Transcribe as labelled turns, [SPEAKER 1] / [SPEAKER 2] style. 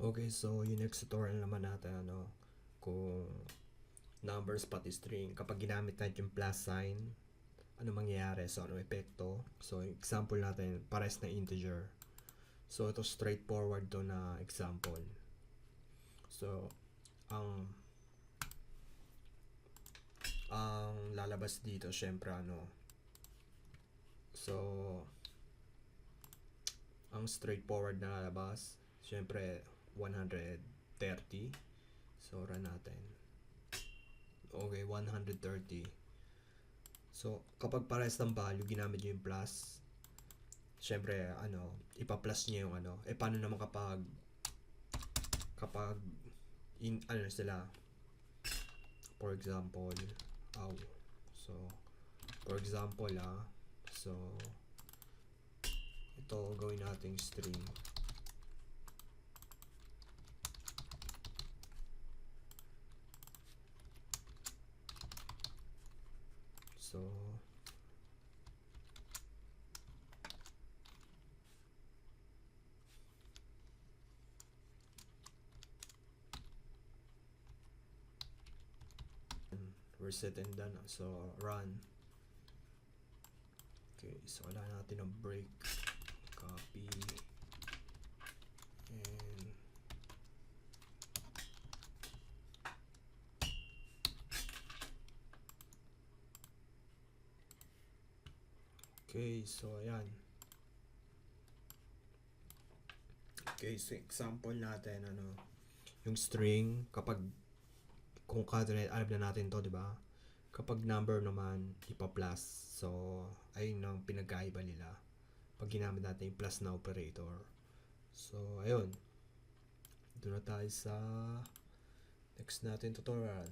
[SPEAKER 1] Okay, so yung next tutorial naman natin, kung numbers pati string, kapag ginamit natin yung plus sign, ano mangyayari, so ano epekto. So example natin, pares na integer. So ito straightforward to na example. So ang lalabas dito syempre so ang straightforward na lalabas syempre 130. So run natin. Okay, 130. So kapag pares ng value ginamit nyo yung plus, syempre ipa-plus nyo yung paano naman kapag sila, for example, so for example so ito gawin nating string. So reset and done. So run. Okay, so kailangan natin ng break, copy, and okay, so ayan. Okay, so example natin yung string, kapag kung concatenate, alam na natin to, di ba? Kapag number naman ipa-plus, so ayun ang pinagkaiba nila pag ginamit natin yung plus na operator. So ayun, doon na tayo sa next natin tutorial.